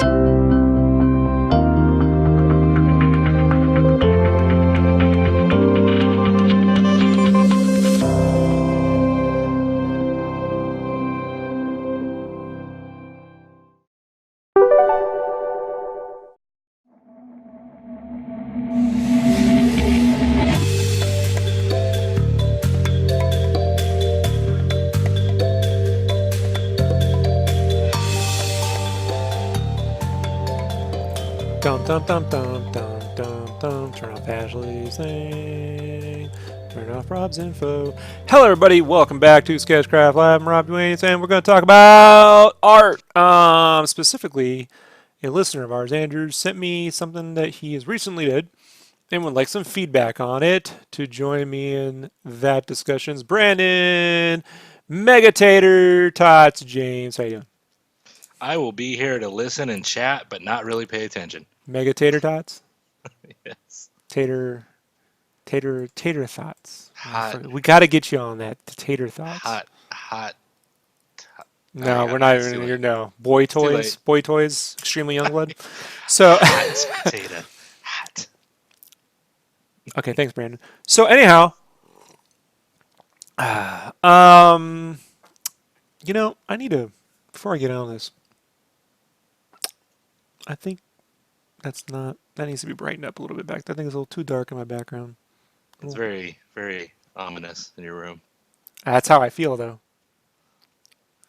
Dum dum dum dum dum dum dum. Turn off Ashley's thing. Turn off Rob's info. Hello, everybody. Welcome back to SketchCraft Lab. I'm Rob Duane, and we're going to talk about art. Specifically, a listener of ours, Andrew, sent me something that he has recently did and would like some feedback on it. To join me in that discussion is Brandon, Megatator, Tots, James. How you doing? I will be here to listen and chat, but not really pay attention. Megatator Tots? Yes. Tater thoughts. Hot. We got to get you on that. The tater thoughts. Hot. No, we're not even here. No, boy toys. Boy toys. Extremely young blood. So. Hot potato. Hot. Okay, thanks, Brandon. So anyhow, you know, I need to, before I get on this, I think that needs to be brightened up a little bit back. I think it's a little too dark in my background. It's very, very ominous in your room. That's how I feel, though.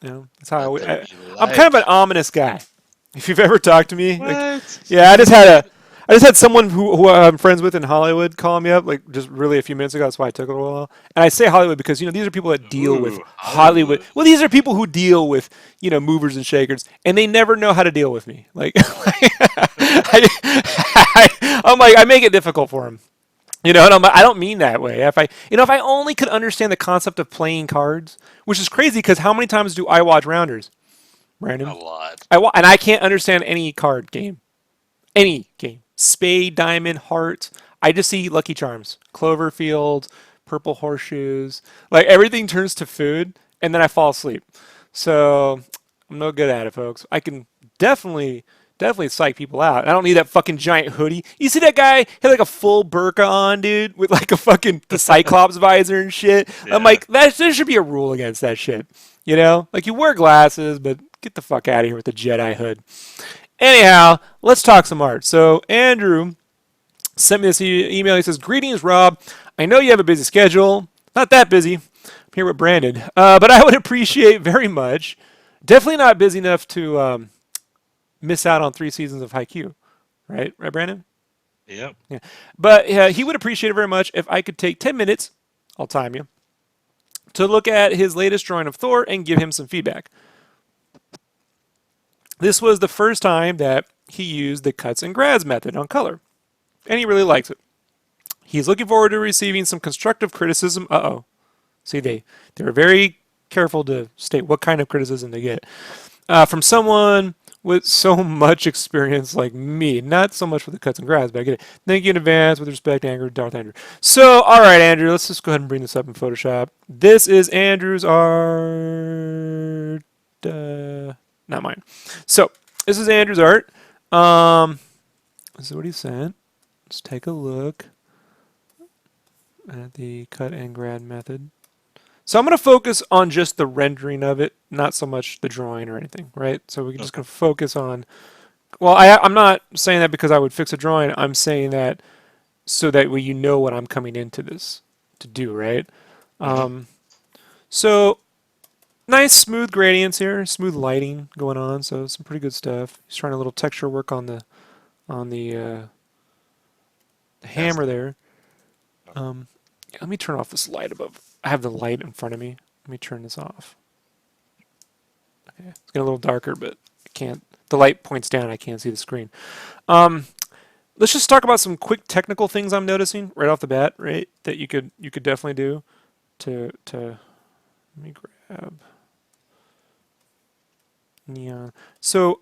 You know, that's how I'm Like. kind of an ominous guy. If you've ever talked to me, What? like, yeah, I just had someone who I'm friends with in Hollywood call me up, like just really a few minutes ago. That's why I took a little while. And I say Hollywood because, you know, these are people that deal with Hollywood. Well, these are people who deal with, you know, movers and shakers, and they never know how to deal with me. Like, I'm like, I make it difficult for them. You know, and I don't mean that way. If I only could understand the concept of playing cards, which is crazy because how many times do I watch Rounders, Brandon? A lot. And I can't understand any card game. Any game. Spade, diamond, heart. I just see Lucky Charms, Cloverfield, purple horseshoes. Like everything turns to food, and then I fall asleep. So I'm no good at it, folks. I can definitely psych people out. I don't need that fucking giant hoodie. You see that guy had like a full burqa on, dude, with like a fucking the Cyclops visor and shit. Yeah. I'm like, there should be a rule against that shit. You know, like you wear glasses, but get the fuck out of here with the Jedi hood. Anyhow, let's talk some art. So Andrew sent me this email. He says, "Greetings, Rob. I know you have a busy schedule. Not that busy. I'm here with Brandon, but I would appreciate very much. Definitely not busy enough to miss out on 3 seasons of Haikyuu, right, Brandon?" Yep. Yeah. But he would appreciate it very much if I could take 10 minutes. I'll time you to look at his latest drawing of Thor and give him some feedback. This was the first time that he used the cuts and grabs method on color, and he really likes it. He's looking forward to receiving some constructive criticism. See, they were very careful to state what kind of criticism they get from someone with so much experience like me. Not so much with the cuts and grabs, but I get it. Thank you in advance. With respect, Darth Andrew. So, all right, Andrew, let's just go ahead and bring this up in Photoshop. This is Andrew's art. Not mine. So, this is Andrew's art. This is what he sent. Let's take a look at the cut and grab method. So I'm going to focus on just the rendering of it, not so much the drawing or anything, right? So we're just going to focus on, well, I'm not saying that because I would fix a drawing. I'm saying that so that way you know what I'm coming into this to do, right? So nice smooth gradients here, smooth lighting going on, so some pretty good stuff. He's trying a little texture work on the hammer there. Let me turn off this light above. I have the light in front of me. Let me turn this off. Okay, it's getting a little darker, but I can't. The light points down. I can't see the screen. Let's just talk about some quick technical things I'm noticing right off the bat, right? That you could definitely do. Let me grab neon. So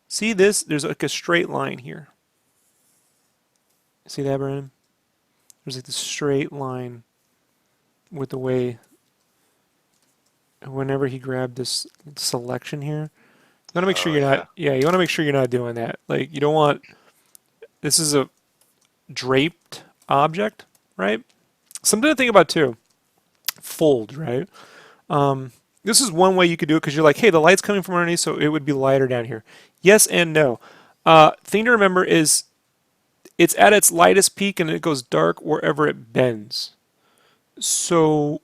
see this? There's like a straight line here. See that, Brandon? There's like this straight line with the way whenever he grabbed this selection here, you want to make sure Oh you're not, yeah. yeah, you want to make sure you're not doing that. Like, you don't want, this is a draped object, right? Something to think about too. Fold, right? This is one way you could do it because you're like, hey, the light's coming from underneath, so it would be lighter down here. Yes and no. Thing to remember is it's at its lightest peak and it goes dark wherever it bends. So,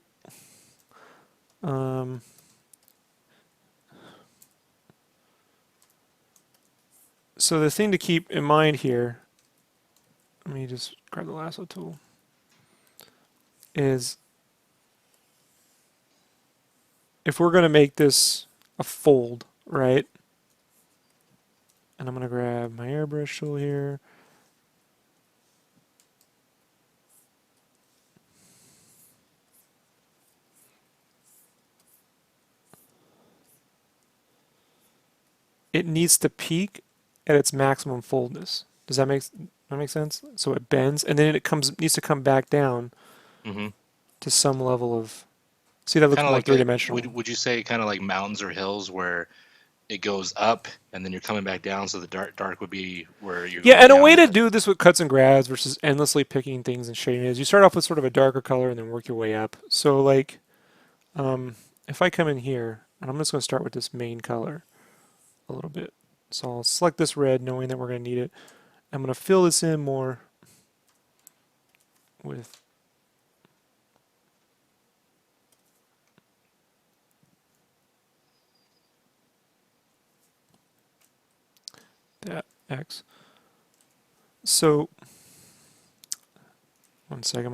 um, so the thing to keep in mind here, let me just grab the lasso tool, is if we're going to make this a fold, right? And I'm going to grab my airbrush tool here. It needs to peak at its maximum foldness. Does that make sense? So it bends, and then it needs to come back down Mm-hmm. to some level of. See, that looks Kind of more like three a dimensional. would you say kind of like mountains or hills where it goes up and then you're coming back down, so the dark would be where you're Yeah, going and a down. way to But do this with cuts and grabs versus endlessly picking things and shading is you start off with sort of a darker color and then work your way up. So like, if I come in here, and I'm just going to start with this main color a little bit. So I'll select this red knowing that we're going to need it. I'm going to fill this in more with that X. So, one second,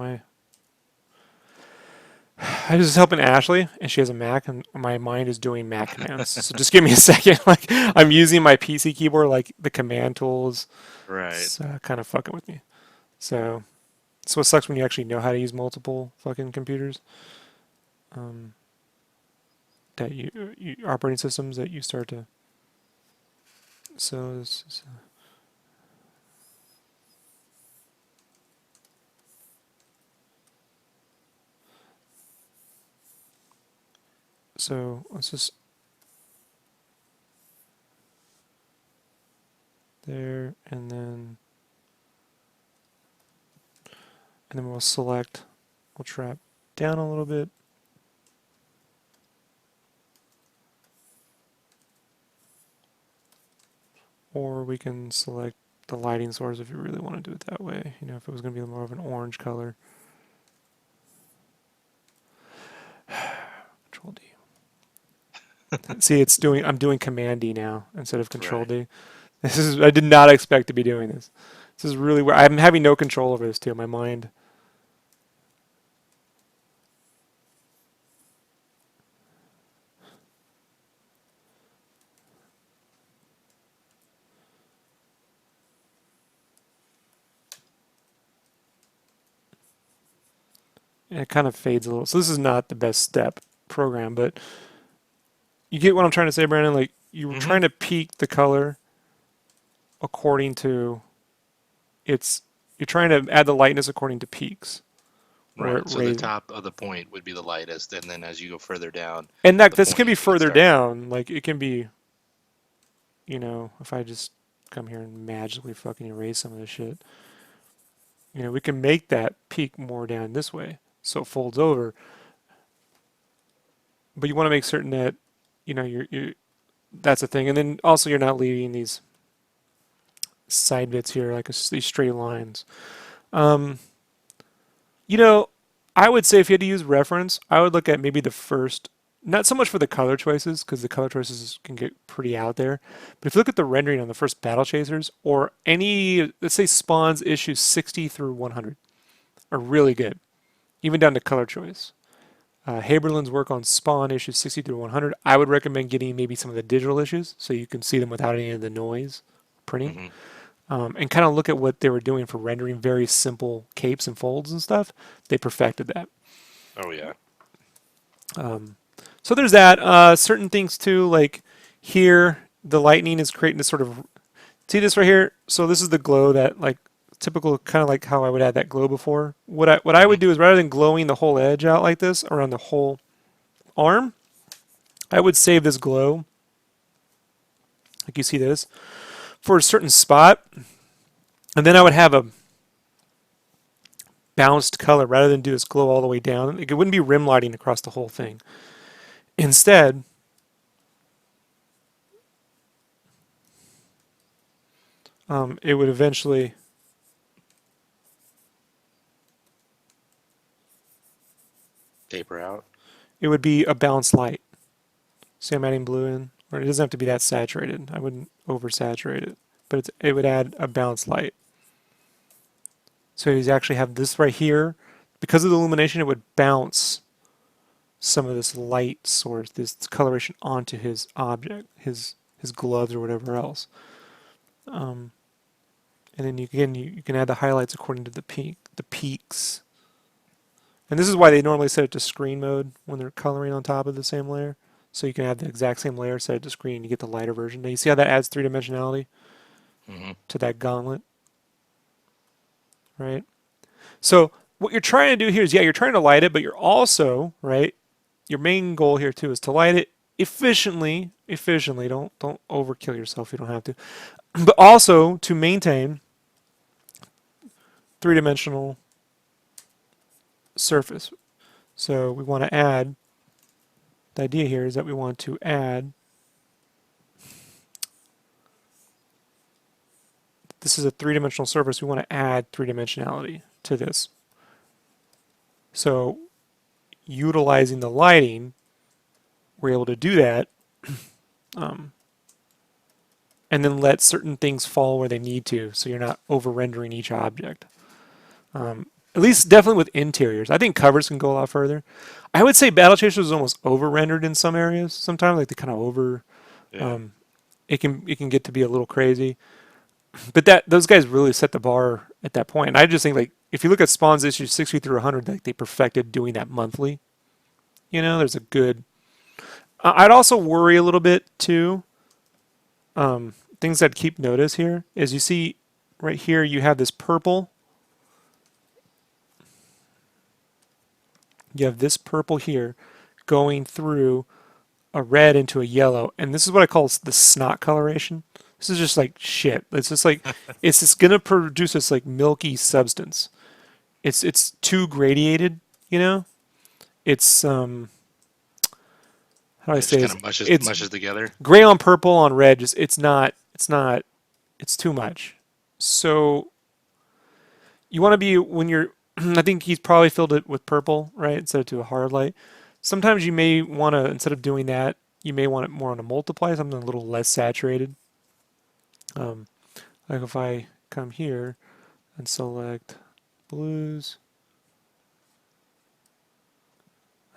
I was helping Ashley, and she has a Mac, and my mind is doing Mac commands. So just give me a second. Like I'm using my PC keyboard, like the command tools. right. It's kind of fucking with me. So, so it sucks when you actually know how to use multiple fucking computers. Um, that you operating systems that you start to. So this is, so let's just there, and then we'll select. We'll trap down a little bit. Or we can select the lighting source if you really want to do it that way. You know, if it was going to be more of an orange color. Control D. See, I'm doing Command D now instead of Control Right. D. I did not expect to be doing this. This is really weird. I'm having no control over this too. My mind. It kind of fades a little. So this is not the best step program, but you get what I'm trying to say, Brandon? Like you were Mm-hmm. trying to peak the color according to its. You're trying to add the lightness according to peaks, or it Right. So the raises. top of the point would be the lightest, and then as you go further down And that the this can be point, it gets further darker. down. Like it can be, you know, if I just come here and magically fucking erase some of this shit, you know, we can make that peak more down this way, so it folds over. But you want to make certain that, you know, you that's a thing, and then also you're not leaving these side bits here like these straight lines. Um, you know, I would say if you had to use reference, I would look at maybe the first, not so much for the color choices, because the color choices can get pretty out there. But if you look at the rendering on the first Battle Chasers, or any, let's say Spawn's issues 60 through 100, are really good, even down to color choice. Haberlin's work on Spawn issues 60 through 100, I would recommend getting maybe some of the digital issues so you can see them without any of the noise printing. Mm-hmm. And kind of look at what they were doing for rendering very simple capes and folds and stuff. They perfected that. Oh yeah. So there's that. Certain things too, like here, the lightning is creating this sort of. See this right here? So this is the glow that like typical, kind of like how I would add that glow before. What I Mm-hmm. would do is rather than glowing the whole edge out like this around the whole arm, I would save this glow, like you see this, for a certain spot, and then I would have a bounced color rather than do this glow all the way down. It wouldn't be rim lighting across the whole thing. Instead, it would eventually Taper out. it would be a balanced light. See, I'm adding blue in, or it doesn't have to be that saturated. I wouldn't oversaturate it, but it would add a balanced light. So you actually have this right here. Because of the illumination, it would bounce some of this light source, this coloration onto his object, his gloves or whatever else. And then you can add the highlights according to the peaks. And this is why they normally set it to screen mode when they're coloring on top of the same layer. So you can have the exact same layer, set it to screen, and you get the lighter version. Now you see how that adds three-dimensionality to that gauntlet, right? So what you're trying to do here is, yeah, you're trying to light it, but you're also, right, your main goal here too is to light it efficiently. Don't overkill yourself if you don't have to. But also to maintain three-dimensional surface. So we want to add, the idea here is that we want to add, this is a three-dimensional surface, we want to add three-dimensionality to this. So utilizing the lighting, we're able to do that, and then let certain things fall where they need to, so you're not over-rendering each object. At least definitely with interiors. I think covers can go a lot further. I would say Battle Chasers is almost over-rendered in some areas. Sometimes like they kind of over. Yeah. It can get to be a little crazy, but those guys really set the bar at that point. And I just think like if you look at Spawn's issues 60 through 100, like they perfected doing that monthly. You know, there's a good. I'd also worry a little bit too. Things I'd keep notice here is you see right here you have this purple. You have this purple here going through a red into a yellow, and this is what I call the snot coloration. This is just like shit. It's just like it's just gonna produce this like milky substance. It's too gradiated, you know. It's how do I It say just it? kind of It's mushes together. gray on purple on red. Just it's too much. So you want to be when you're. I think he's probably filled it with purple, right, instead of to a hard light. Sometimes you may want to, instead of doing that, you may want it more on a multiply, something a little less saturated. Like if I come here and select blues,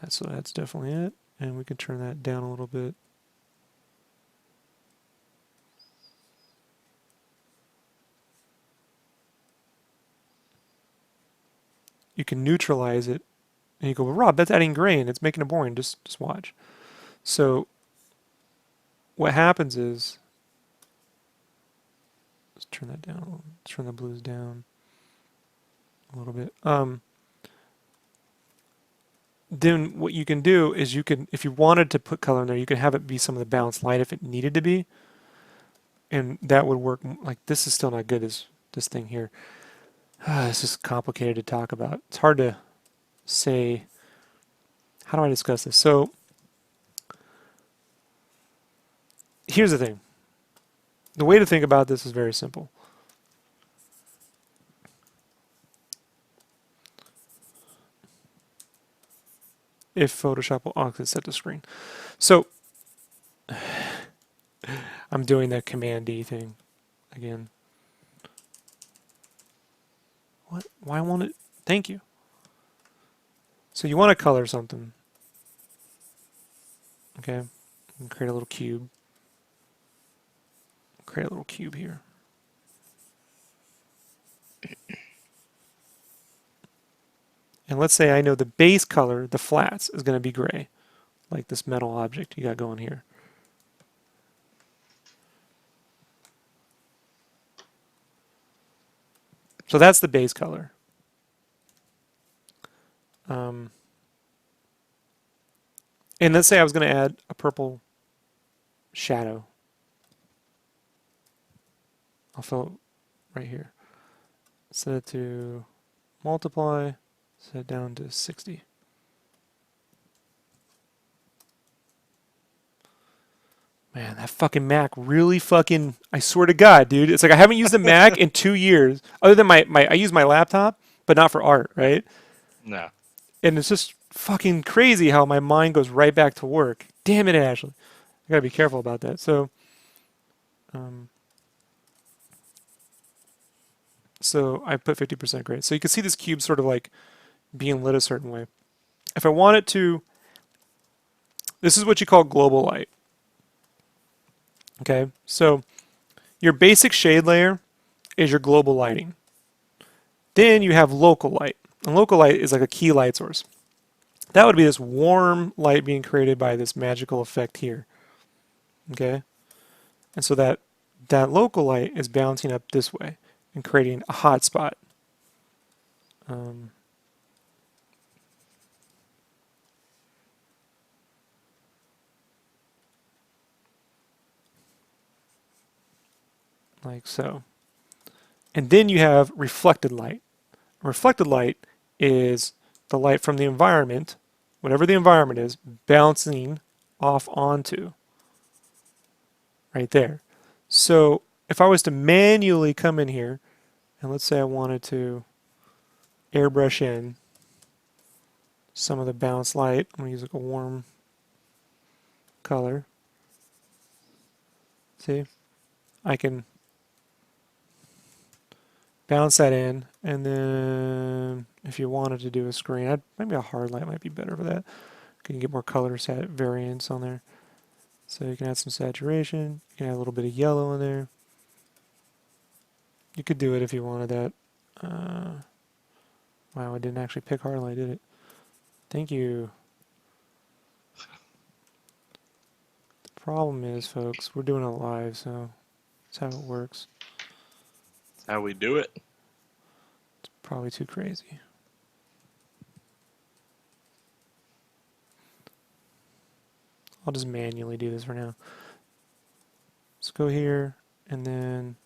that's definitely it, and we can turn that down a little bit. You can neutralize it, and you go, well, Rob, that's adding gray and it's making it boring. Just watch. So what happens is, let's turn that down. Let's turn the blues down a little bit. Then what you can do is you can, if you wanted to put color in there, you can have it be some of the balanced light if it needed to be, and that would work. Like this is still not good. This thing here. This is complicated to talk about. It's hard to say. How do I discuss this? So here's the thing. The way to think about this is very simple. If Photoshop will offset set to screen. So I'm doing that Command D thing again. What? Why won't it? Thank you. So you want to color something. Okay. And create a little cube. Create a little cube here. And let's say I know the base color, the flats, is going to be gray, like this metal object you got going here. So that's the base color. And let's say I was going to add a purple shadow. I'll fill it right here. Set it to multiply, set it down to 60. Man, that fucking Mac really fucking, I swear to God, dude. It's like I haven't used the Mac in 2 years, other than I use my laptop, but not for art, right? No. And it's just fucking crazy how my mind goes right back to work. Damn it, Ashley. I gotta be careful about that. Um, so I put 50% gray. So you can see this cube sort of like being lit a certain way. If I want it to, this is what you call global light. Okay, so your basic shade layer is your global lighting. Then you have local light. And local light is like a key light source. That would be this warm light being created by this magical effect here. Okay? And so that local light is bouncing up this way and creating a hot spot. Like so. And then you have reflected light. Reflected light is the light from the environment, whatever the environment is, bouncing off onto right there. So if I was to manually come in here, and let's say I wanted to airbrush in some of the bounce light, I'm going to use like a warm color. See? I can bounce that in, and then if you wanted to do a screen, maybe a hard light might be better for that. You can get more color variance on there. So you can add some saturation, you can add a little bit of yellow in there. You could do it if you wanted that. Wow, I didn't actually pick hard light, did it? Thank you. The problem is, folks, we're doing it live, so that's how it works. That's how we do it. It's probably too crazy. I'll just manually do this for now. Let's go here, and then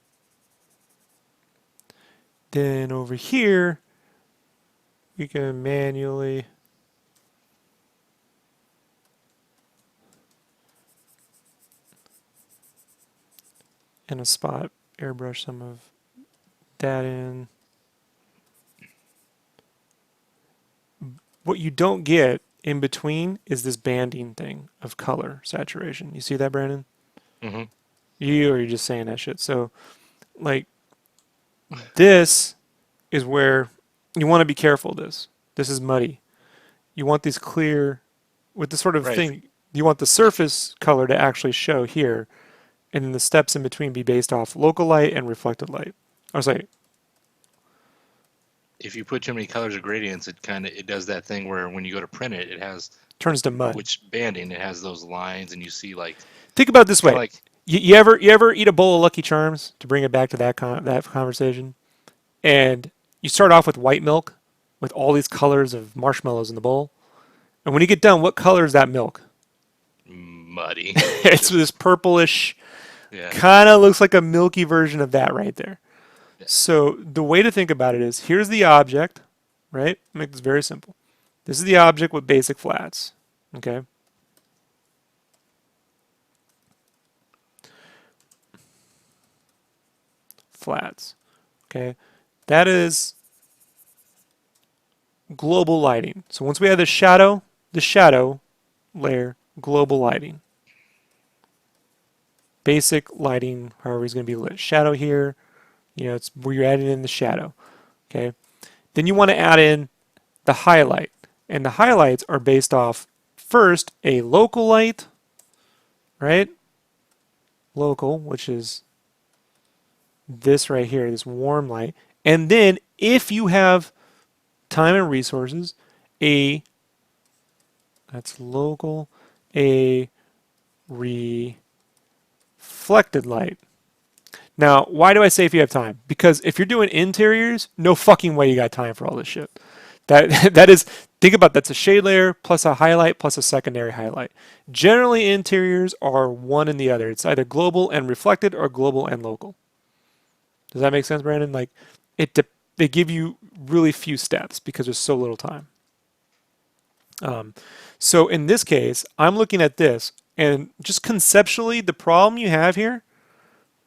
over here, we can manually in a spot airbrush some of that in. What you don't get in between is this banding thing of color saturation. You see that, Brandon? Mm-hmm. You, or you're just saying that shit. So, like, this is where you want to be careful. This is muddy. You want these clear, with this sort of Right. thing, you want the surface color to actually show here, and then the steps in between be based off local light and reflected light. I was like, If you put too many colors or gradients, it does that thing where when you go to print it, it has turns to mud. which banding, it has those lines, and you see like Think about it this way. like You ever eat a bowl of Lucky Charms, to bring it back to that conversation, and you start off with white milk with all these colors of marshmallows in the bowl, and when you get done, what color is that milk? muddy. It's this purplish, Yeah. kind of looks like a milky version of that right there. Yeah. So the way to think about it is, here's the object, right? Make this very simple. This is the object with basic flats, okay? Flats, okay? That is global lighting. So once we have the shadow layer, global lighting. Basic lighting, however it's going to be lit. Shadow here, it's where you're adding in the shadow, okay? Then you want to add in the highlight. And the highlights are based off, first, a local light, right? Local, which is this right here, this warm light. And then, if you have time and resources, that's local, a reflected light. Now, why do I say if you have time? Because if you're doing interiors, no fucking way you got time for all this shit. That is Think about that's a shade layer plus a highlight plus a secondary highlight. Generally, interiors are one and the other. It's either global and reflected or global and local. Does that make sense, Brandon? Like, they give you really few steps because there's so little time. So in this case, I'm looking at this, and just conceptually, the problem you have here,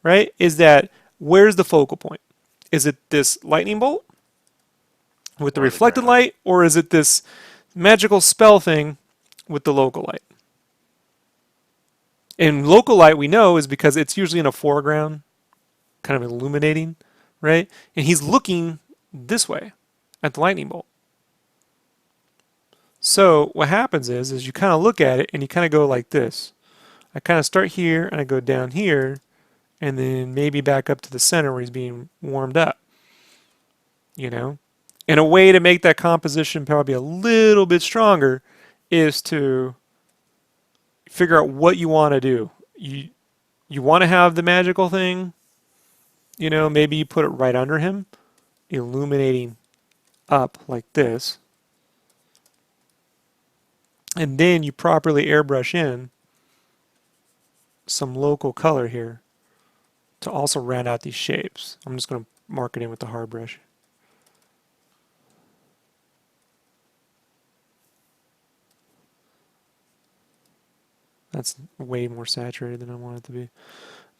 right, is that where's the focal point? Is it this lightning bolt with the Or the reflected ground. light, or is it this magical spell thing with the local light? And local light we know is because it's usually in a foreground, kind of illuminating, right? And he's looking this way at the lightning bolt. So what happens is you kind of look at it and you kind of go like this. I kind of start here and I go down here and then maybe back up to the center where he's being warmed up, you know? And a way to make that composition probably a little bit stronger is to figure out what you want to do. You want to have the magical thing, you know, maybe you put it right under him, illuminating up like this. And then you properly airbrush in some local color here to also round out these shapes. I'm just going to mark it in with the hard brush. That's way more saturated than I want it to be.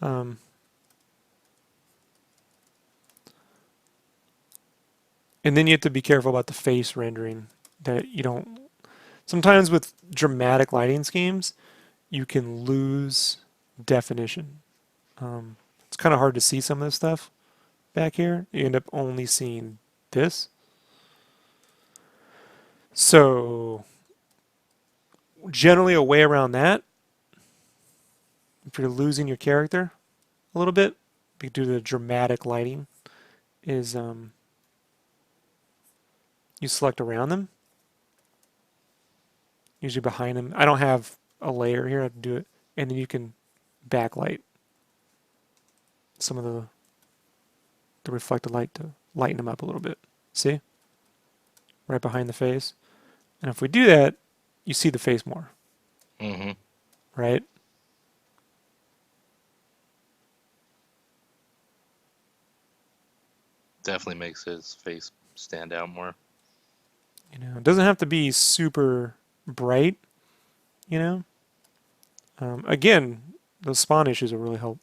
And then you have to be careful about the face rendering, that you don't. Sometimes with dramatic lighting schemes, you can lose definition. It's kind of hard to see some of this stuff back here. You end up only seeing this. So generally a way around that, if you're losing your character a little bit due to the dramatic lighting, is you select around them, usually behind them. I don't have a layer here, I have to do it, and then you can backlight some of the reflected light to lighten them up a little bit. See? Right behind the face. And if we do that, you see the face more. Mm-hmm. Right? Definitely makes his face stand out more. You know, it doesn't have to be super bright, you know? Again, those spawn issues will really help.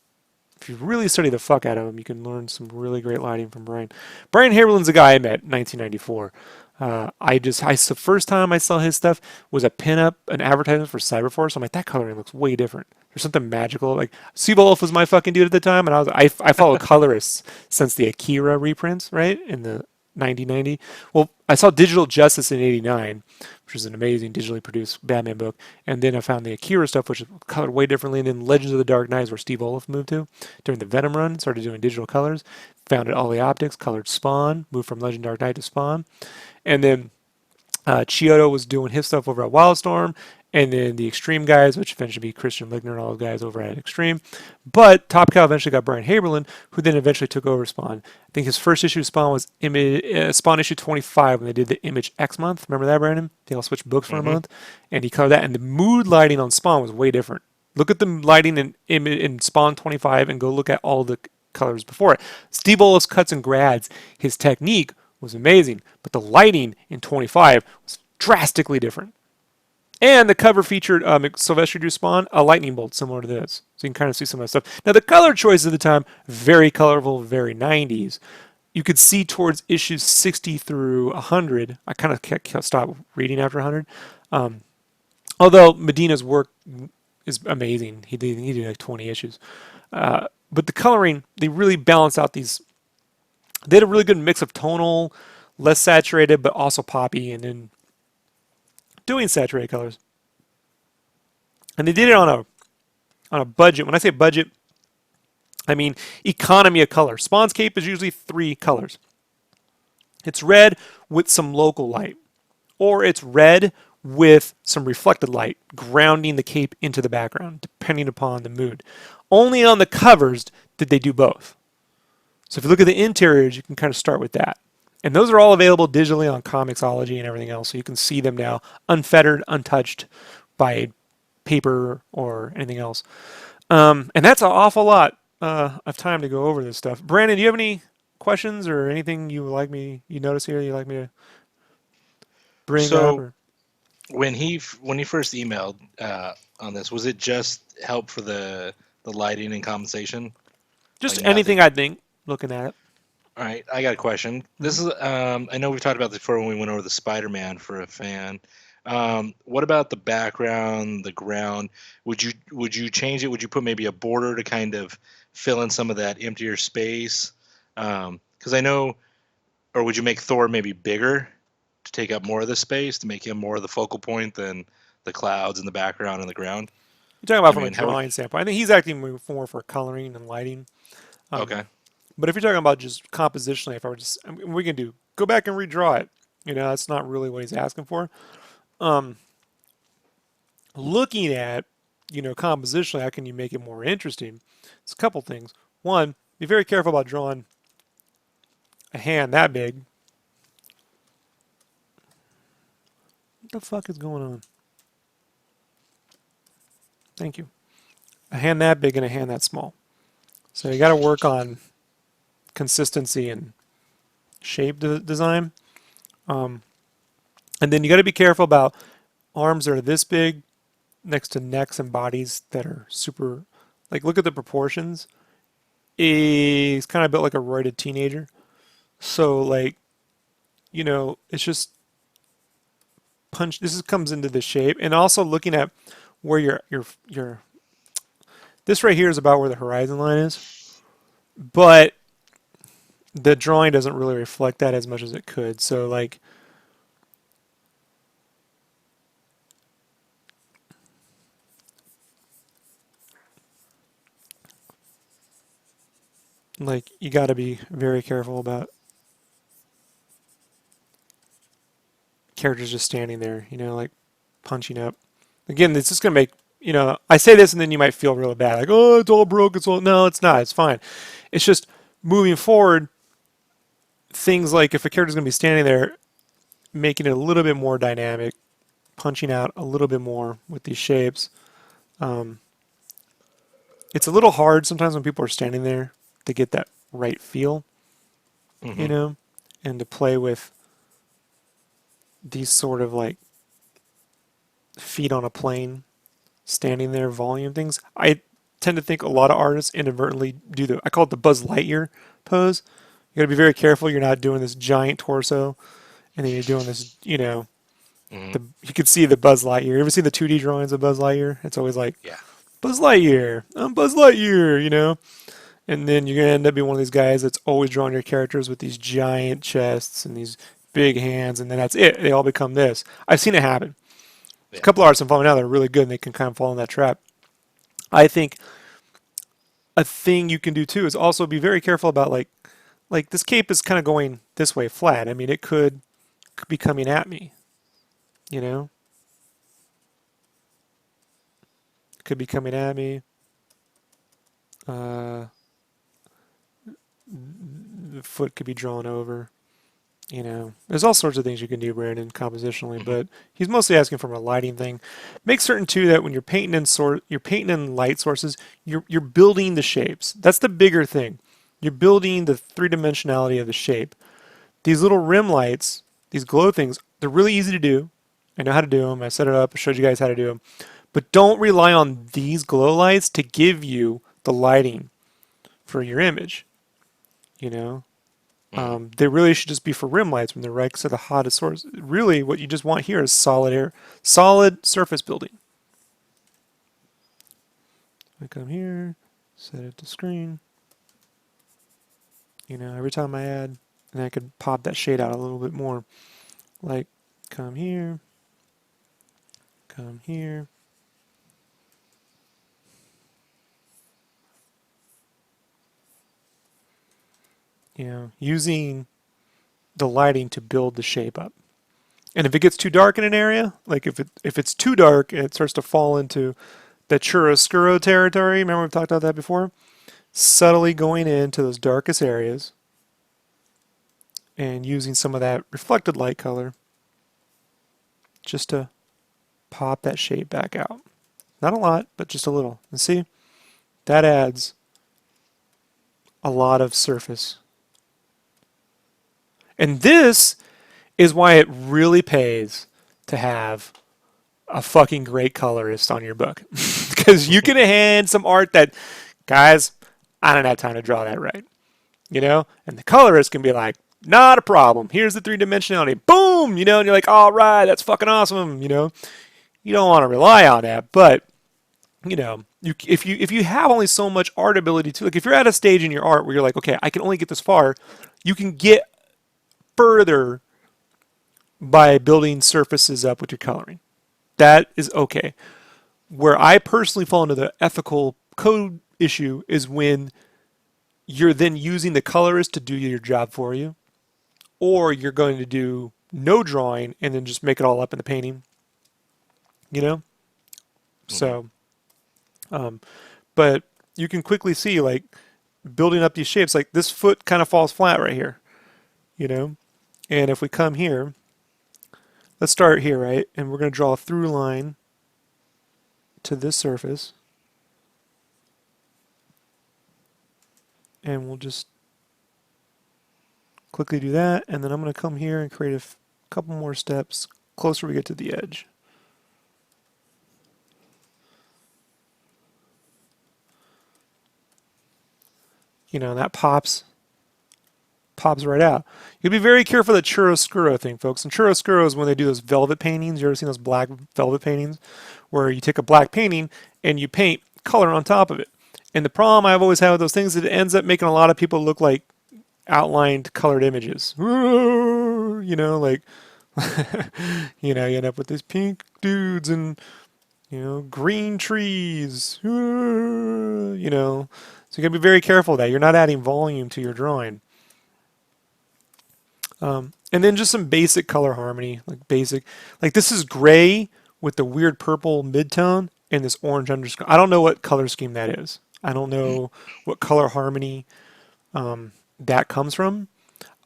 If you really study the fuck out of them, you can learn some really great lighting from Brian. Brian Haberlin's a guy I met in 1994. The first time I saw his stuff was a pinup, an advertisement for Cyberforce. I'm like, that coloring looks way different. There's something magical. Like, Seabolf was my fucking dude at the time, and I follow colorists since the Akira reprints, right, in the 1990. Well, I saw Digital Justice in '89, which was an amazing digitally produced Batman book, and then I found the Akira stuff, which is colored way differently, and then Legends of the Dark Knight, where Steve Oliff moved to during the Venom run, started doing digital colors, founded Ollie Optics, colored Spawn, moved from Legend Dark Knight to Spawn, and then Chiodo was doing his stuff over at Wildstorm, and then the Extreme guys, which eventually be Christian Ligner and all those guys over at Extreme. But Top Cow eventually got Brian Haberlin, who then eventually took over Spawn. I think his first issue of Spawn was Spawn issue 25 when they did the Image X month. Remember that, Brandon? They all switched books for a month, and he colored that. And the mood lighting on Spawn was way different. Look at the lighting in Spawn 25 and go look at all the colors before it. Steve Oliff's cuts and grads, his technique was amazing, but the lighting in 25 was drastically different. And the cover featured Sylvester Drew Spawn, a lightning bolt similar to this. So you can kind of see some of that stuff. Now, the color choices of the time, very colorful, very 90s. You could see towards issues 60 through 100. I kind of stopped reading after 100. Although Medina's work is amazing. He did like 20 issues. But the coloring, they really balance out these. They had a really good mix of tonal, less saturated, but also poppy, and then doing saturated colors. And they did it on a budget. When I say budget, I mean economy of color. Spawn's cape is usually 3 colors. It's red with some local light, or it's red with some reflected light, grounding the cape into the background, depending upon the mood. Only on the covers did they do both. So if you look at the interiors, you can kind of start with that. And those are all available digitally on Comixology and everything else, so you can see them now, unfettered, untouched by paper or anything else. And that's an awful lot of time to go over this stuff. Brandon, do you have any questions or anything you notice here you like me to bring up? So Or when he first emailed on this, was it just help for the lighting and compensation? just Like anything nothing. I think looking at it. All right, I got a question. Mm-hmm. This is I know we've talked about this before when we went over the Spider-Man for a fan. What about the background, the ground? Would you change it? Would you put maybe a border to kind of fill in some of that emptier space? Because I know, or would you make Thor maybe bigger to take up more of the space to make him more of the focal point than the clouds and the background and the ground? You're talking about I from a mean, how would drawing standpoint. I think he's acting more for coloring and lighting. okay? But if you're talking about just compositionally, if I were just, I mean, we can go back and redraw it. That's not really what he's asking for. Looking at, compositionally, how can you make it more interesting? It's a couple things. One, be very careful about drawing a hand that big. What the fuck is going on? Thank you. A hand that big and a hand that small. So you got to work on consistency and shape design. And then you got to be careful about arms that are this big next to necks and bodies that are super, like look at the proportions. He's kind of built like a roided teenager. So like, it's just punch. Comes into the shape, and also looking at where your this right here is about where the horizon line is, but the drawing doesn't really reflect that as much as it could. So like you got to be very careful about characters just standing there, like punching up. Again, it's just gonna make I say this and then you might feel real bad, like oh it's all broke, it's all no, it's not, it's fine. It's just moving forward. Things like if a character's gonna be standing there, making it a little bit more dynamic, punching out a little bit more with these shapes. Um, it's a little hard sometimes when people are standing there to get that right feel, you Hmm. know, and to play with these sort of like feet on a plane, standing there, volume things. I tend to think a lot of artists inadvertently do I call it the Buzz Lightyear pose. You got to be very careful you're not doing this giant torso and then you're doing this, Hmm. you could see the Buzz Lightyear. You ever see the 2D drawings of Buzz Lightyear? It's always like, Yeah. Buzz Lightyear, I'm Buzz Lightyear. And then you're going to end up being one of these guys that's always drawing your characters with these giant chests and these big hands, and then that's it. They all become this. I've seen it happen. There's a Yeah. couple artists I'm following now that are really good and they can kind of fall in that trap. I think a thing you can do too is also be very careful about like this cape is kind of going this way flat. I mean, it could be coming at me, you know? It could be coming at me. Uh, the foot could be drawn over. There's all sorts of things you can do, Brandon, compositionally, Hmm. but he's mostly asking from a lighting thing. Make certain too that when you're painting in light sources, you're building the shapes. That's the bigger thing. You're building the three dimensionality of the shape. These little rim lights, these glow things, they're really easy to do. I know how to do them. I set it up. I showed you guys how to do them. But don't rely on these glow lights to give you the lighting for your image. You know, Hmm. they really should just be for rim lights when they're right to the hottest source. Really, what you just want here is solid surface building. I come here, set it to screen. Every time I add, and I could pop that shade out a little bit more. Like, come here, come here. Using the lighting to build the shape up. And if it gets too dark in an area, like if it's too dark and it starts to fall into the chiaroscuro territory, remember we've talked about that before? Subtly going into those darkest areas and using some of that reflected light color just to pop that shape back out. Not a lot, but just a little. And see, that adds a lot of surface. And this is why it really pays to have a fucking great colorist on your book. Because you can hand some art that, guys, I don't have time to draw that right. You know? And the colorist can be like, not a problem. Here's the three-dimensionality. Boom! You know, and you're like, all right, that's fucking awesome. You know? You don't want to rely on that, but you know, if you have only so much art ability to, like, if you're at a stage in your art where you're like, okay, I can only get this far, you can get further by building surfaces up with your coloring. That is okay. Where I personally fall into the ethical code issue is when you're then using the colorist to do your job for you, or you're going to do no drawing and then just make it all up in the painting. You know? So, but you can quickly see, like, building up these shapes, like this foot kind of falls flat right here, you know? And if we come here, let's start here, right? And we're going to draw a through line to this surface. And we'll just quickly do that. And then I'm going to come here and create a couple more steps closer we get to the edge. You know, that pops right out. You'll be very careful of the chiaroscuro thing, folks. And chiaroscuro is when they do those velvet paintings. You ever seen those black velvet paintings where you take a black painting and you paint color on top of it? And the problem I've always had with those things is it ends up making a lot of people look like outlined colored images. You know, like, you know, you end up with these pink dudes and, you know, green trees. You know, so you gotta be very careful of that. You're not adding volume to your drawing. And then just some basic color harmony, like basic, like this is gray with the weird purple midtone and this orange underscore. I don't know what color scheme that is. I don't know what color harmony that comes from.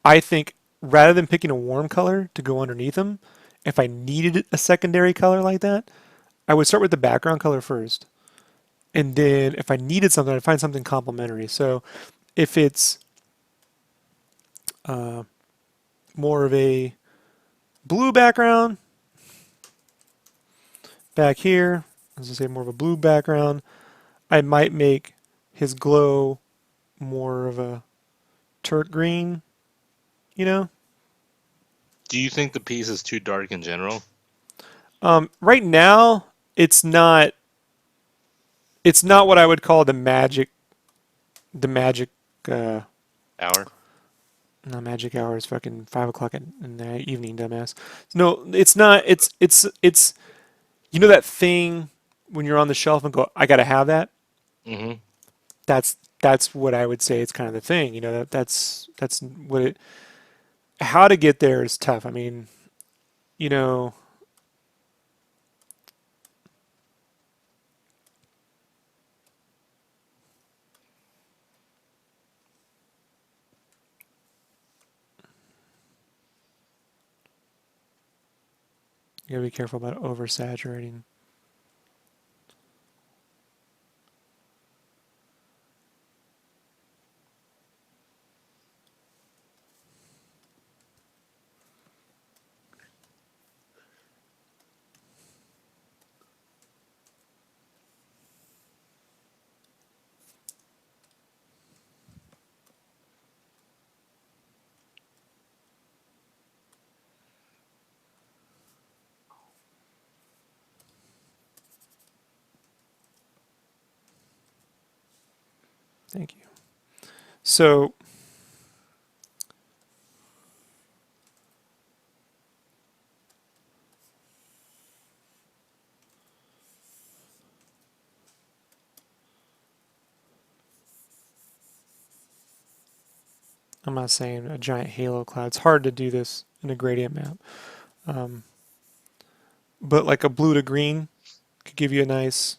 I think rather than picking a warm color to go underneath them, if I needed a secondary color like that, I would start with the background color first. And then if I needed something, I'd find something complementary. So if it's more of a blue background back here, as I say, more of a blue background, I might make his glow more of a turret green, you know? Do you think the piece is too dark in general? Right now, it's not what I would call the magic Hour? no, magic hour is fucking 5 o'clock in the evening, dumbass. No, it's not. It's you know that thing when you're on the shelf and go, I gotta have that. Mm-hmm. That's what I would say. It's kind of the thing. You know that's what it. How to get there is tough. I mean, you know. You gotta be careful about oversaturating. Thank you. So I'm not saying a giant halo cloud. It's hard to do this in a gradient map. But like a blue to green could give you a nice,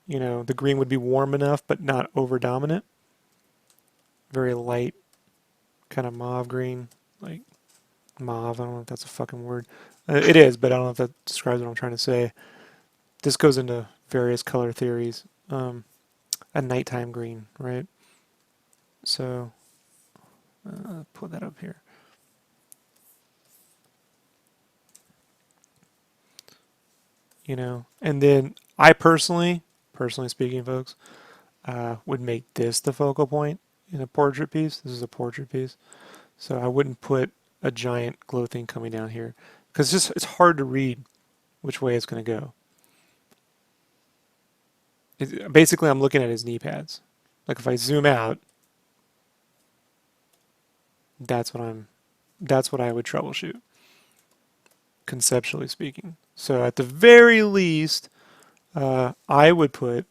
you know, the green would be warm enough but not over dominant. Very light, kind of mauve green. like mauve. I don't know if that's a fucking word. It is, but I don't know if that describes what I'm trying to say. This goes into various color theories. A nighttime green, right? So put that up here. You know, and then I personally speaking, folks, would make this the focal point in a portrait piece. This is a portrait piece, so I wouldn't put a giant glow thing coming down here because it's hard to read which way it's going to go. Basically, I'm looking at his knee pads. Like if I zoom out, that's what I'm. That's what I would troubleshoot, conceptually speaking. So at the very least, I would put,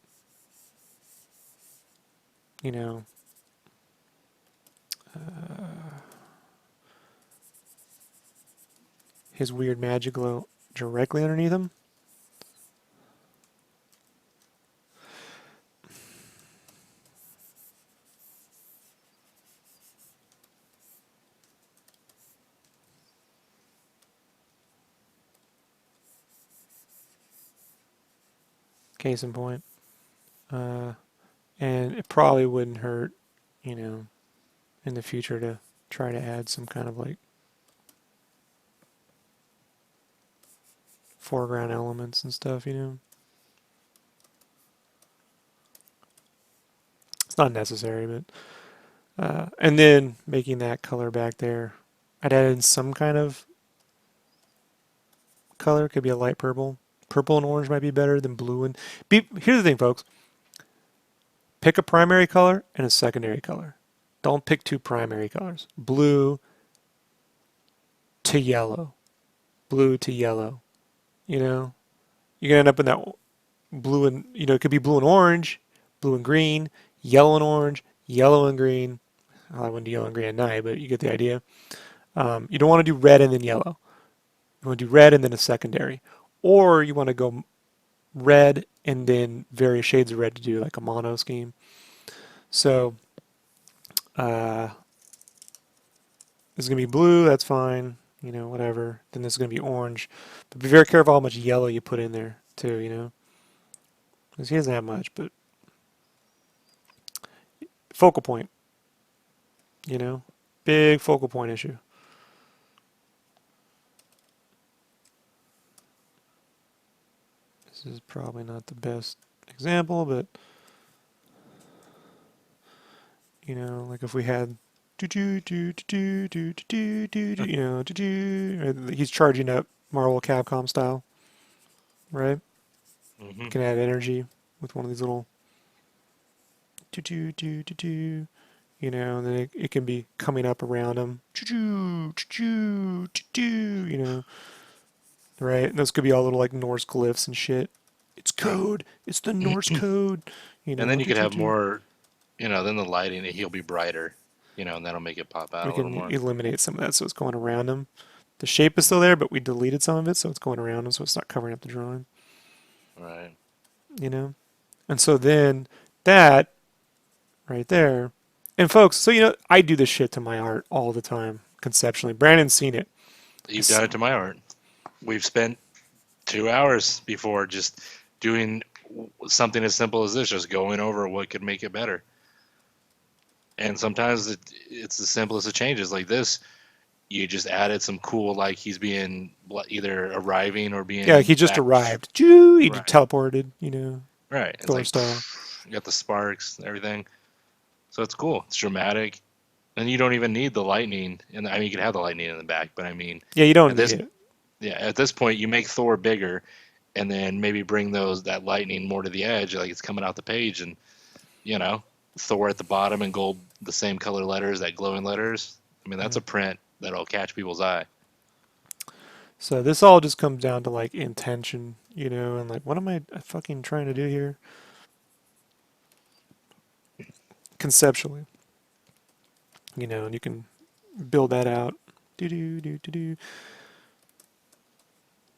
you know, his weird magic glow directly underneath him. Case in point. And it probably wouldn't hurt, you know, in the future to try to add some kind of like foreground elements and stuff, you know. It's not necessary, but and then making that color back there, I'd add in some kind of color. Could be a light purple. Purple and orange might be better than blue and. Here's the thing, folks. Pick a primary color and a secondary color. Don't pick two primary colors. Blue to yellow. Blue to yellow. You know, you're gonna end up in that blue and, you know, it could be blue and orange, blue and green, yellow and orange, yellow and green. I wouldn't do yellow and green at night, but you get the idea. You don't want to do red and then yellow. You want to do red and then a secondary, or you want to go red and then various shades of red to do like a mono scheme. So this is gonna be blue. That's fine. You know, whatever. Then this is gonna be orange, but be very careful how much yellow you put in there too. You know, because he doesn't have much, but focal point. You know, big focal point issue. This is probably not the best example, but you know, like if we had you know, he's charging up Marvel Capcom style, right? Mm-hmm. You can add energy with one of these little you know, and then it can be coming up around him, you know, right? And those could be all little like Norse glyphs and shit. It's code. It's the Norse code. You And know, then you could have more, you know, then the lighting, he'll be brighter, you know, and that'll make it pop out we a little can more. eliminate some of that so it's going around him. The shape is still there, but we deleted some of it, so it's going around him, so it's not covering up the drawing. Right. You know, and so then that right there, and folks, so you know, I do this shit to my art all the time conceptually. Brandon's seen it. You've done it to my art. We've spent 2 hours before just doing something as simple as this, just going over what could make it better. And sometimes it's as simple as it changes. Like this, you just added some cool, like he's being either arriving or Yeah, being he just back. arrived. He Right. teleported. You know, Right. It's Thor like style. you got the sparks, everything. So it's cool. It's dramatic. And you don't even need the lightning. And I mean, you can have the lightning in the back, but I mean, Yeah, you don't at need this, it. yeah, at this point, you make Thor bigger, and then maybe bring that lightning more to the edge, like it's coming out the page, and you know, Thor at the bottom in gold, the same color letters, that glowing letters. I mean, that's a print that'll catch people's eye. So this all just comes down to like intention, you know, and like what am I fucking trying to do here? Conceptually, you know, and you can build that out. Do do do do do.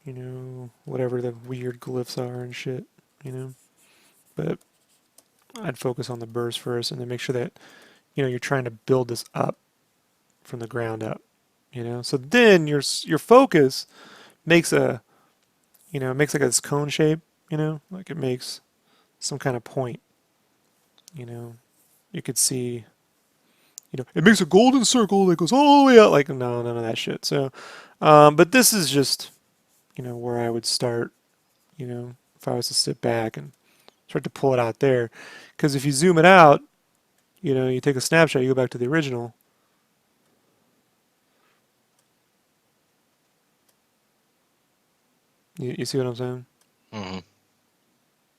You know, whatever the weird glyphs are and shit, you know. But I'd focus on the burst first and then make sure that, you know, you're trying to build this up from the ground up, So then your focus makes makes like this cone shape, like it makes some kind of point, you know. You could see, it makes a golden circle that goes all the way out. Like, no, none of that shit. So, but this is just, where I would start, if I was to sit back and start to pull it out there. Because if you zoom it out, you take a snapshot, you go back to the original. You see what I'm saying? Mm-hmm.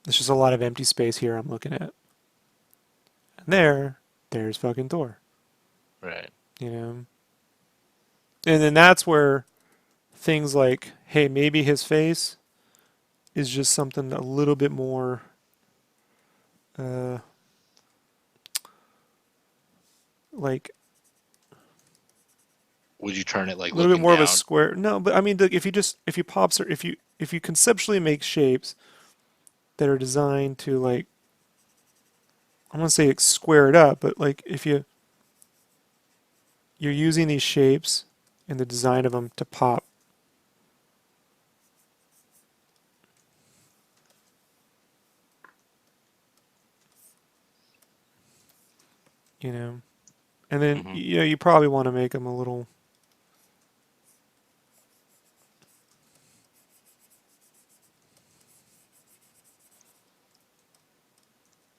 There's just a lot of empty space here I'm looking at. And there's fucking Thor. Right. And then that's where things like, hey, maybe his face is just something a little bit more, like Would you turn it like a little bit looking more of a down? square. No, but I mean, if you conceptually make shapes that are designed to like, I want to say square it up, but like if you're using these shapes and the design of them to pop. And then Mm-hmm. you probably want to make them a little.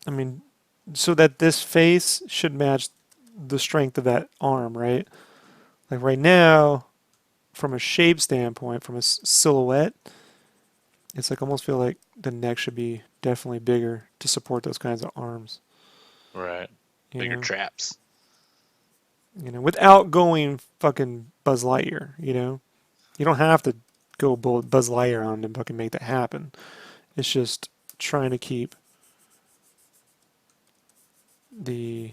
I mean, so that this face should match the strength of that arm, right? Like right now, from a shape standpoint, from a silhouette, it's like almost feel like the neck should be definitely bigger to support those kinds of arms. Right. You Bigger know, traps. without going fucking Buzz Lightyear. You don't have to go Buzz Lightyear on to fucking make that happen. It's just trying to keep the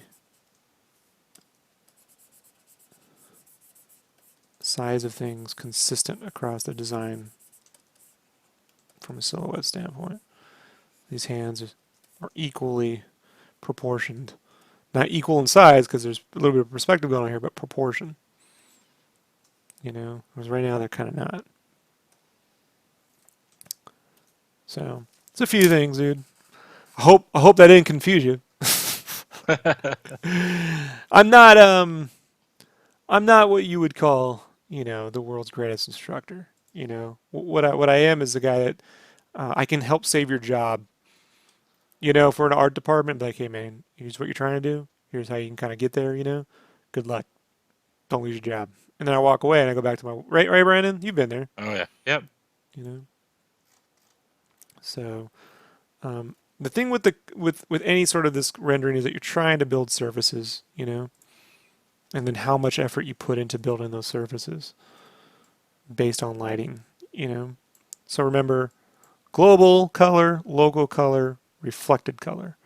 size of things consistent across the design from a silhouette standpoint. These hands are equally proportioned. Not equal in size because there's a little bit of perspective going on here, but proportion. Whereas right now they're kind of not. So it's a few things, dude. I hope that didn't confuse you. I'm not I'm not what you would call, the world's greatest instructor. What I am is the guy that I can help save your job. For an art department, be like, hey man, here's what you're trying to do. Here's how you can kind of get there. Good luck. Don't lose your job. And then I walk away and I go back to my right, Brandon. You've been there. Oh yeah. Yep. You know. So the thing with any sort of this rendering is that you're trying to build surfaces. And then how much effort you put into building those surfaces based on lighting. So remember, global color, local color, reflected color.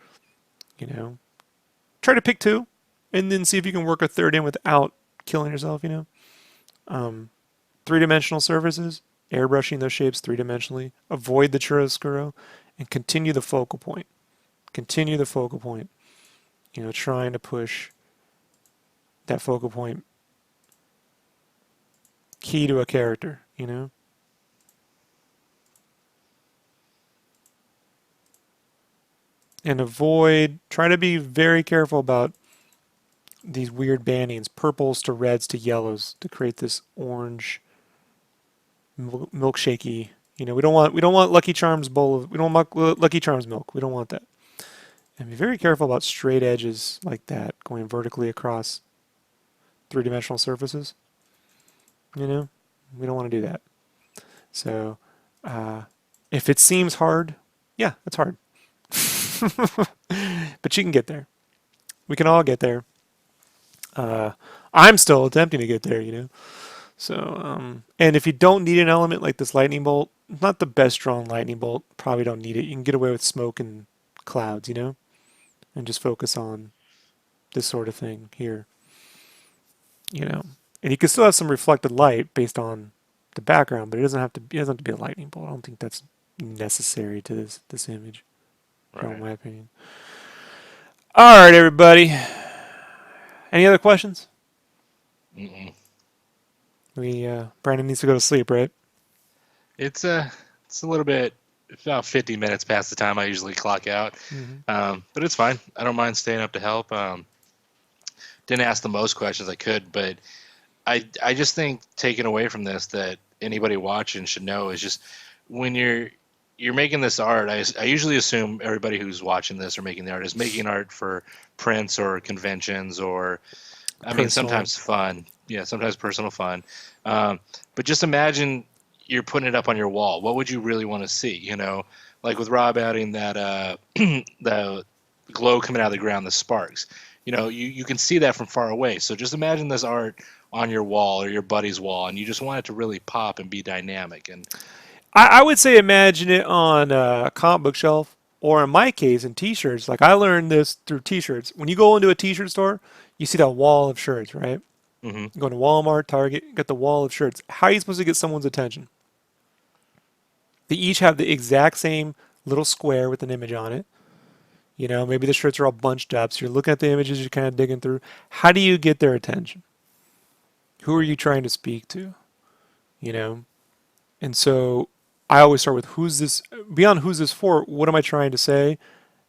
Try to pick two, and then see if you can work a third in without killing yourself. Three-dimensional surfaces, airbrushing those shapes three-dimensionally. Avoid the chiaroscuro, and continue the focal point. Continue the focal point. Trying to push that focal point key to a character. And try to be very careful about these weird bandings, purples to reds to yellows, to create this orange milkshakey. We don't want Lucky Charms we don't want Lucky Charms milk. We don't want that. And be very careful about straight edges like that going vertically across three-dimensional surfaces. We don't want to do that. So, if it seems hard, yeah, it's hard. But you can get there. We can all get there. I'm still attempting to get there. So, and if you don't need an element like this lightning bolt, not the best drawn lightning bolt, probably don't need it. You can get away with smoke and clouds, and just focus on this sort of thing here, And you can still have some reflected light based on the background, but it doesn't have to be a lightning bolt. I don't think that's necessary to this image, Right. in my opinion. All right, everybody. Any other questions? Mm-mm. Brandon needs to go to sleep, right? It's a little bit about 50 minutes past the time I usually clock out, Hmm. but it's fine. I don't mind staying up to help. Didn't ask the most questions I could, but I just think taking away from this that anybody watching should know is just when you're making this art. I usually assume everybody who's watching this or making the art is making art for prints or conventions or I mean Personal. sometimes fun, yeah, sometimes personal fun. But just imagine you're putting it up on your wall. What would you really want to see? You know, like with Rob adding that the glow coming out of the ground, the sparks. You know, you can see that from far away. So just imagine this art on your wall or your buddy's wall, and you just want it to really pop and be dynamic. And I would say imagine it on a comic book shelf, or in my case, in T-shirts. Like I learned this through T-shirts. When you go into a T-shirt store, you see that wall of shirts, right? hmm You go to Walmart, Target, get the wall of shirts. How are you supposed to get someone's attention? They each have the exact same little square with an image on it. You know, maybe the shirts are all bunched up, so you're looking at the images, you're kind of digging through. How do you get their attention? Who are you trying to speak to? You know, and so I always start with who's this beyond who's this for? What am I trying to say?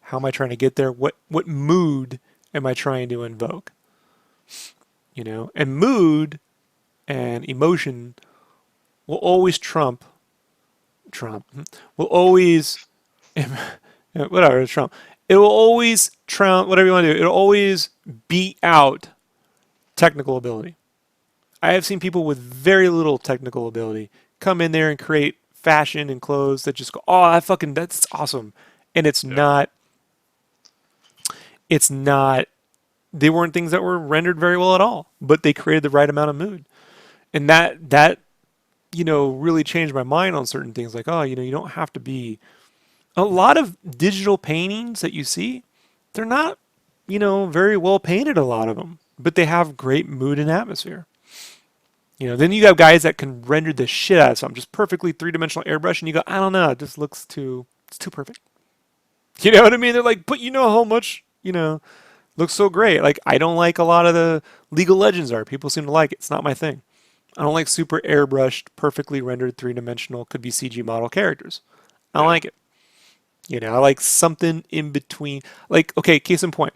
How am I trying to get there? What mood am I trying to invoke? You know, and mood and emotion will always Trump will always whatever it's Trump. It will always trump whatever you want to do. It'll always beat out technical ability. I have seen people with very little technical ability come in there and create fashion and clothes that just go, oh, that's awesome. And yeah, it's not, they weren't things that were rendered very well at all, but they created the right amount of mood. And really changed my mind on certain things like, oh, you don't have to be, a lot of digital paintings that you see, they're not, very well painted, a lot of them, but they have great mood and atmosphere. Then you have guys that can render the shit out of something, just perfectly three-dimensional airbrush, and you go, I don't know, it just it's too perfect. You know what I mean? They're like, but you know how much, looks so great. Like, I don't like a lot of the League of Legends art. People seem to like it. It's not my thing. I don't like super airbrushed, perfectly rendered three-dimensional, could be CG model characters. I don't yeah, like it. I like something in between. Like, okay, case in point.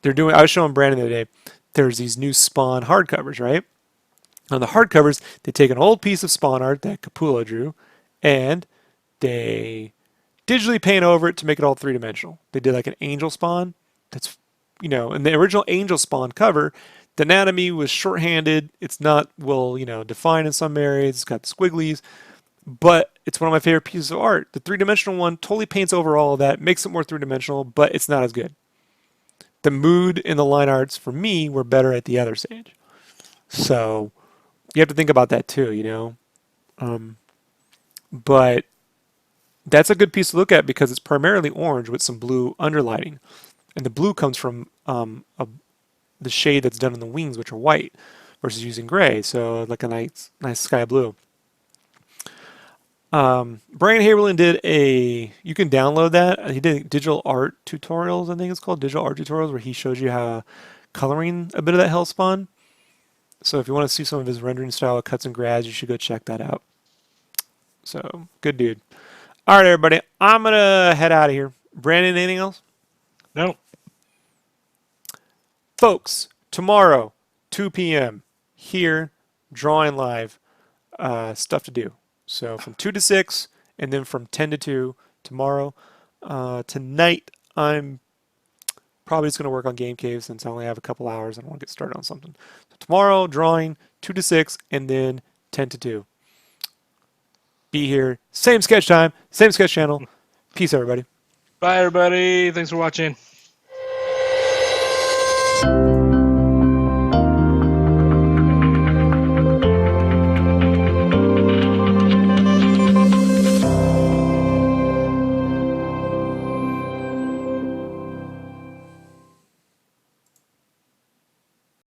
I was showing Brandon the other day, there's these new Spawn hardcovers, right? On the hardcovers, they take an old piece of Spawn art that Capullo drew, and they digitally paint over it to make it all three-dimensional. They did like an angel spawn that's, in the original angel spawn cover, the anatomy was shorthanded. It's not well, defined in some areas. It's got the squigglies, but it's one of my favorite pieces of art. The three-dimensional one totally paints over all of that, makes it more three-dimensional, but it's not as good. The mood in the line arts for me were better at the other stage. So you have to think about that too, Um, but that's a good piece to look at because it's primarily orange with some blue underlighting, and the blue comes from the shade that's done in the wings, which are white, versus using gray. So like a nice sky blue. Brian Haberlin did you can download that. He did digital art tutorials, I think it's called digital art tutorials, where he shows you how coloring a bit of that hellspawn. So if you want to see some of his rendering style of cuts and grads, you should go check that out. So good dude. All right, everybody, I'm gonna head out of here. Brandon, anything else? no, Folks, tomorrow, 2 p.m. here, drawing live, stuff to do. So from 2 to 6, and then from 10 to 2 tomorrow. Tonight, I'm probably just going to work on Game Cave since I only have a couple hours and I want to get started on something. So tomorrow, drawing 2 to 6, and then 10 to 2. Be here. Same sketch time, same sketch channel. Peace, everybody. bye everybody. Thanks for watching.